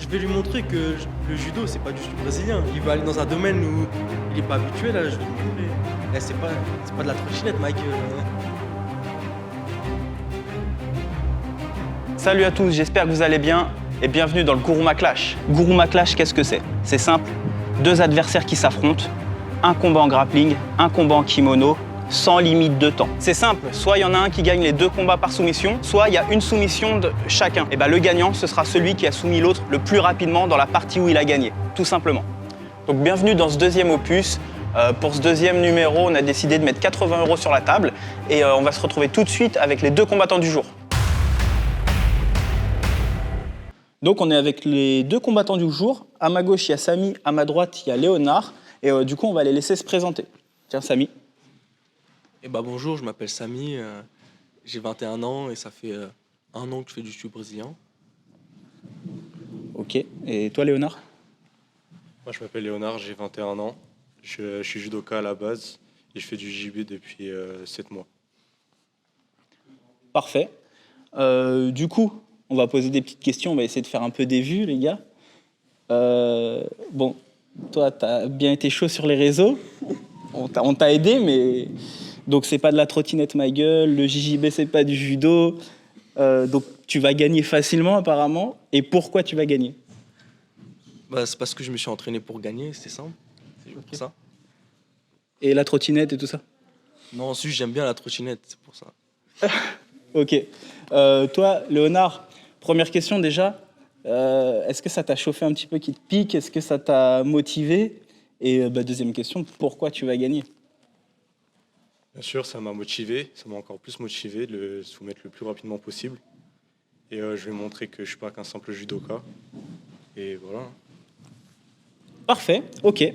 Je vais lui montrer que le judo, c'est pas du jiu brésilien. Il va aller dans un domaine où il est pas habitué, là, je vais lui montrer. Eh, c'est pas de la trottinette, ma gueule. Salut à tous, j'espère que vous allez bien et bienvenue dans le Guruma Clash. Guruma Clash, qu'est-ce que c'est? C'est simple, deux adversaires qui s'affrontent, un combat en grappling, un combat en kimono, sans limite de temps. C'est simple, soit il y en a un qui gagne les deux combats par soumission, soit il y a une soumission de chacun. Et le gagnant, ce sera celui qui a soumis l'autre le plus rapidement dans la partie où il a gagné, tout simplement. Donc bienvenue dans ce deuxième opus. Pour ce deuxième numéro, on a décidé de mettre 80 € sur la table et on va se retrouver tout de suite avec les deux combattants du jour. Donc on est avec les deux combattants du jour. À ma gauche, il y a Samy, à ma droite, il y a Léonard. Et du coup, on va les laisser se présenter. Tiens, Samy. Eh bah bonjour, je m'appelle Samy, j'ai 21 ans et ça fait 1 an que je fais du jiu brésilien. Ok. Et toi, Léonard? Moi, je m'appelle Léonard, j'ai 21 ans. Je suis judoka à la base et je fais du JB depuis 7 mois. Parfait. Du coup, on va poser des petites questions, on va essayer de faire un peu des vues, les gars. Bon, toi, tu as bien été chaud sur les réseaux. On t'a aidé, mais... Donc, c'est pas de la trottinette, ma gueule. Le JJB, c'est pas du judo. Donc, tu vas gagner facilement, apparemment. Et pourquoi tu vas gagner? Bah, c'est parce que je me suis entraîné pour gagner, c'est simple. C'est juste pour ça. Et la trottinette et tout ça? Non, ensuite, j'aime bien la trottinette, c'est pour ça. Ok. Toi, Léonard, première question déjà. Est-ce que ça t'a chauffé un petit peu qui te pique? Est-ce que ça t'a motivé? Et deuxième question, pourquoi tu vas gagner? Bien sûr, ça m'a motivé, ça m'a encore plus motivé de le soumettre le plus rapidement possible. Et je vais montrer que je suis pas qu'un simple judoka. Et voilà. Parfait, ok.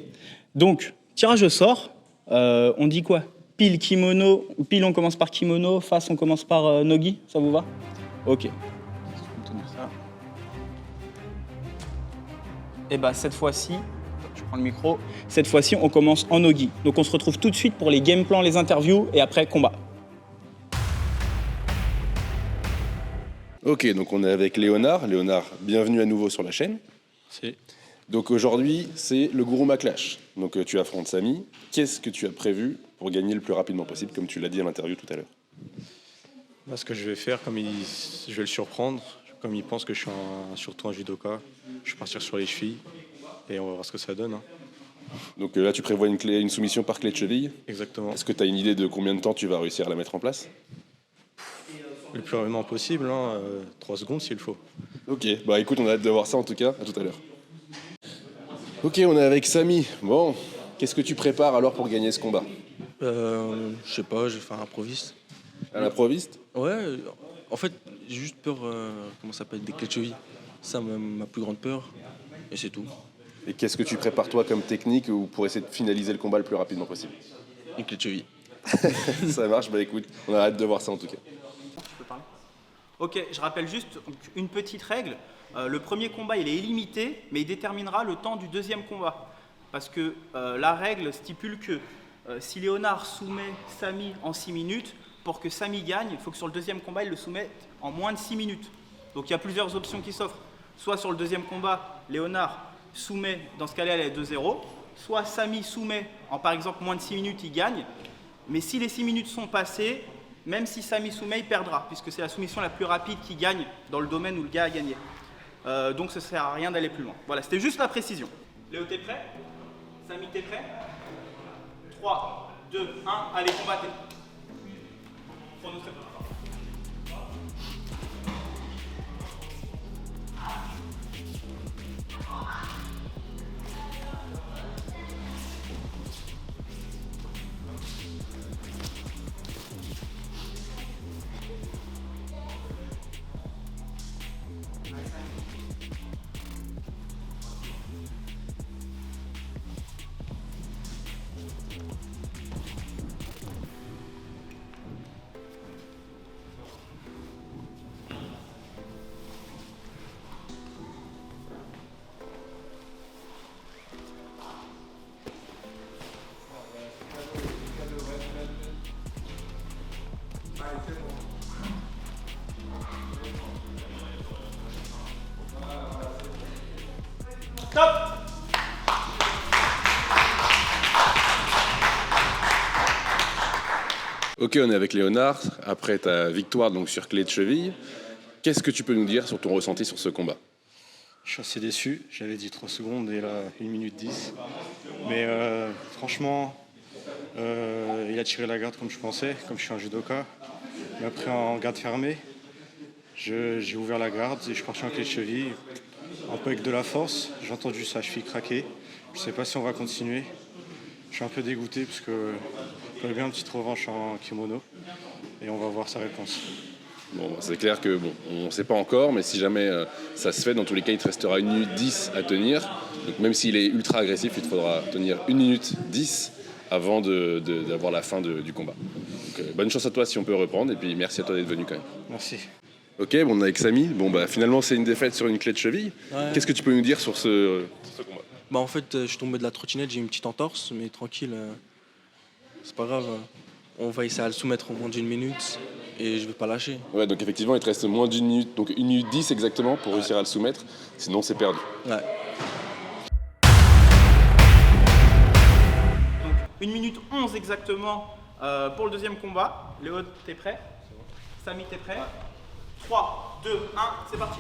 Donc, tirage au sort. On dit quoi? Pile kimono, ou pile on commence par kimono, face on commence par nogi, ça vous va? Ok. Et cette fois-ci, je prends le micro, cette fois-ci on commence en nogi. Donc on se retrouve tout de suite pour les game plans, les interviews et après combat. Ok, donc on est avec Léonard. Léonard, bienvenue à nouveau sur la chaîne. C'est Donc aujourd'hui, c'est le Guruma Clash. Donc tu affrontes Samy. Qu'est-ce que tu as prévu pour gagner le plus rapidement possible, comme tu l'as dit à l'interview tout à l'heure? Là, ce que je vais faire, je vais le surprendre, comme il pense que je suis surtout un judoka. Je vais partir sur les chevilles et on va voir ce que ça donne. Hein. Donc là, tu prévois une soumission par clé de cheville. Exactement. Est-ce que tu as une idée de combien de temps tu vas réussir à la mettre en place? Le plus rapidement possible, 3 secondes s'il faut. Ok, écoute, on a hâte de voir ça en tout cas. À tout à l'heure. Ok, on est avec Samy. Bon, qu'est-ce que tu prépares alors pour gagner ce combat? Je sais pas, je vais faire un improviste. À l'improviste? Ouais, en fait, j'ai juste peur, comment ça s'appelle, des clés de cheville. Ça, ma plus grande peur, et c'est tout. Et qu'est-ce que tu prépares toi comme technique pour essayer de finaliser le combat le plus rapidement possible? Une clé de cheville. Ça marche, écoute, on a hâte de voir ça en tout cas. Je peux parler? Ok, je rappelle juste une petite règle. Le premier combat, il est illimité, mais il déterminera le temps du deuxième combat. Parce que la règle stipule que si Léonard soumet Samy en 6 minutes, pour que Samy gagne, il faut que sur le deuxième combat, il le soumette en moins de 6 minutes. Donc il y a plusieurs options qui s'offrent. Soit sur le deuxième combat, Léonard soumet, dans ce cas-là, elle est 2-0. Soit Samy soumet en, par exemple, moins de 6 minutes, il gagne. Mais si les 6 minutes sont passées, même si Samy soumet, il perdra, puisque c'est la soumission la plus rapide qui gagne dans le domaine où le gars a gagné. Donc ça ne sert à rien d'aller plus loin. Voilà, c'était juste la précision. Léo, t'es prêt? Samy, t'es prêt? 3, 2, 1, allez, combattez. Chrono, c'est bon. Stop. Ok, on est avec Léonard. Après ta victoire donc sur clé de cheville, qu'est-ce que tu peux nous dire sur ton ressenti sur ce combat? Je suis assez déçu. J'avais dit 3 secondes et là 1 minute 10. Mais franchement, il a tiré la garde comme je pensais, comme je suis un judoka. Mais après en garde fermée, j'ai ouvert la garde et je suis parti en clé de cheville. Un peu avec de la force. J'ai entendu sa cheville craquer. Je ne sais pas si on va continuer. Je suis un peu dégoûté parce que j'aurais bien une petite revanche en kimono. Et on va voir sa réponse. Bon, c'est clair que bon, on ne sait pas encore, mais si jamais ça se fait, dans tous les cas, il te restera 1 minute 10 à tenir. Donc même s'il est ultra agressif, il te faudra tenir 1 minute 10 avant d'avoir la fin du combat. Donc, bonne chance à toi si on peut reprendre, et puis merci à toi d'être venu quand même. Merci. Ok, bon, on est avec Samy. Bon, bah, finalement, c'est une défaite sur une clé de cheville. Ouais. Qu'est-ce que tu peux nous dire sur ce combat? Bah en fait, je suis tombé de la trottinette, j'ai eu une petite entorse, mais tranquille, c'est pas grave. On va essayer à le soumettre en moins d'1 minute et je vais pas lâcher. Ouais, donc effectivement, il te reste moins d'1 minute, donc 1 minute 10 exactement pour réussir à le soumettre. Sinon, c'est perdu. Ouais. Donc 1 minute 11 exactement pour le deuxième combat. Léo, t'es prêt? Samy, t'es prêt? 3, 2, 1, c'est parti.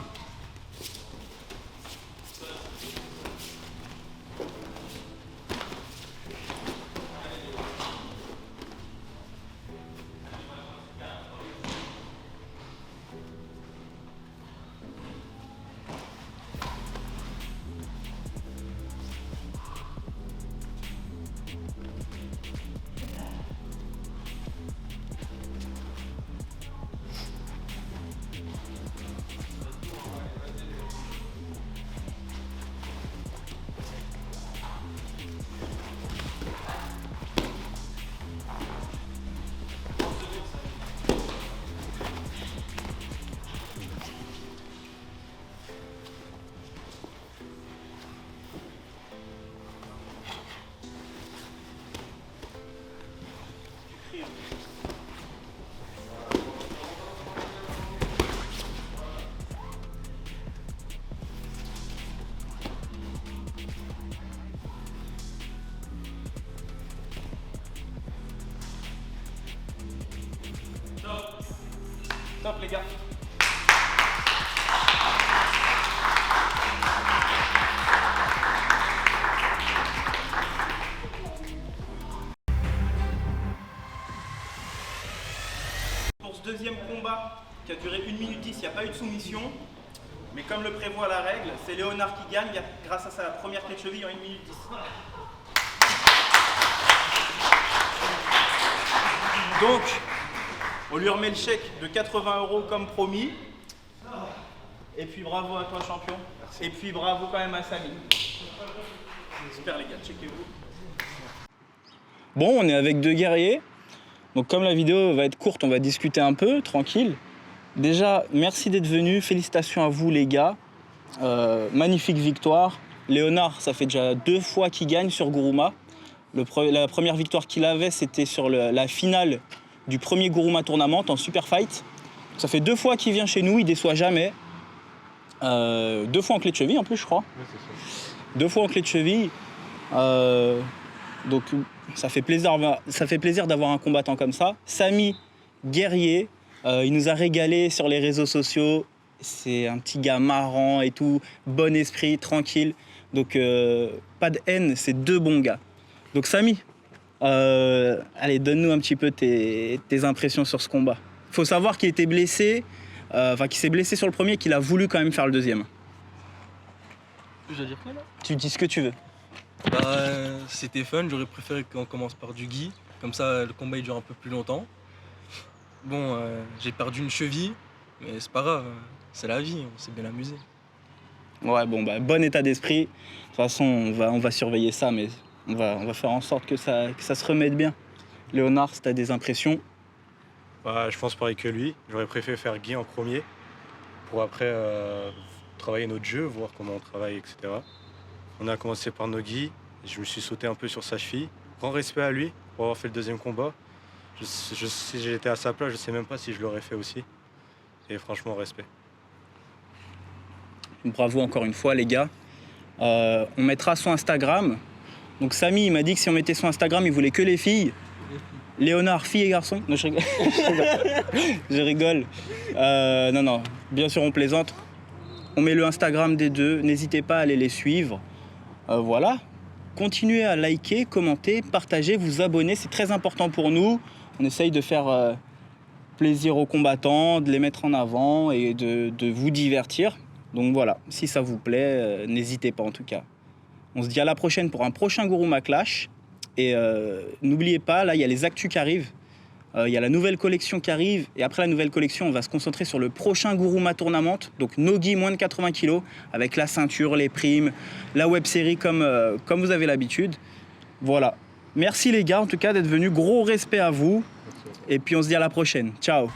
Top les gars. Pour ce deuxième combat qui a duré 1 minute 10, il n'y a pas eu de soumission. Mais comme le prévoit la règle, c'est Léonard qui gagne grâce à sa première clé de cheville en 1 minute 10. Donc, on lui remet le chèque de 80 € comme promis. Et puis bravo à toi champion. Merci. Et puis bravo quand même à Samy. Super les gars, checkez-vous. Bon, on est avec deux guerriers. Donc comme la vidéo va être courte, on va discuter un peu, tranquille. Déjà, merci d'être venus. Félicitations à vous les gars. Magnifique victoire. Léonard, ça fait déjà 2 fois qu'il gagne sur Guruma. La première victoire qu'il avait, c'était sur la finale du premier Guruma Tournament en Super Fight. Ça fait 2 fois qu'il vient chez nous, il déçoit jamais. 2 fois en clé de cheville en plus, je crois. Oui, c'est ça. 2 fois en clé de cheville. Donc ça fait plaisir d'avoir un combattant comme ça. Samy, guerrier, il nous a régalé sur les réseaux sociaux. C'est un petit gars marrant et tout, bon esprit, tranquille. Donc pas de haine, c'est 2 bons gars. Donc Samy, allez, donne-nous un petit peu tes impressions sur ce combat. Il faut savoir qu'il était blessé, qu'il s'est blessé sur le premier et qu'il a voulu quand même faire le deuxième. Je dois dire quoi là? Tu dis ce que tu veux. Bah, c'était fun, j'aurais préféré qu'on commence par du gi, comme ça le combat il dure un peu plus longtemps. Bon, j'ai perdu une cheville, mais c'est pas grave, c'est la vie, on s'est bien amusé. Ouais, bon, bah, bon état d'esprit. De toute façon, on va surveiller ça, mais on va faire en sorte que ça se remette bien. Léonard, si tu as des impressions? Bah, je pense pareil que lui. J'aurais préféré faire Guy en premier pour après travailler notre jeu, voir comment on travaille, etc. On a commencé par nos Guy. Je me suis sauté un peu sur sa cheville. Grand respect à lui pour avoir fait le deuxième combat. Si j'étais à sa place, je sais même pas si je l'aurais fait aussi. Et franchement, respect. Bravo encore une fois, les gars. On mettra son Instagram. Donc Samy, il m'a dit que si on mettait son Instagram, il voulait que les filles. Léonard, filles et garçons. Non, je rigole. Je rigole. Non, bien sûr, on plaisante. On met le Instagram des deux. N'hésitez pas à aller les suivre. Voilà. Continuez à liker, commenter, partager, vous abonner. C'est très important pour nous. On essaye de faire plaisir aux combattants, de les mettre en avant et de vous divertir. Donc voilà, si ça vous plaît, n'hésitez pas en tout cas. On se dit à la prochaine pour un prochain Gourouma Clash. Et n'oubliez pas, là, il y a les actus qui arrivent. Il y a la nouvelle collection qui arrive. Et après la nouvelle collection, on va se concentrer sur le prochain Gourouma Tournament. Donc Nogi, moins de 80 kg, avec la ceinture, les primes, la web-série comme vous avez l'habitude. Voilà. Merci les gars, en tout cas, d'être venus. Gros respect à vous. Et puis on se dit à la prochaine. Ciao.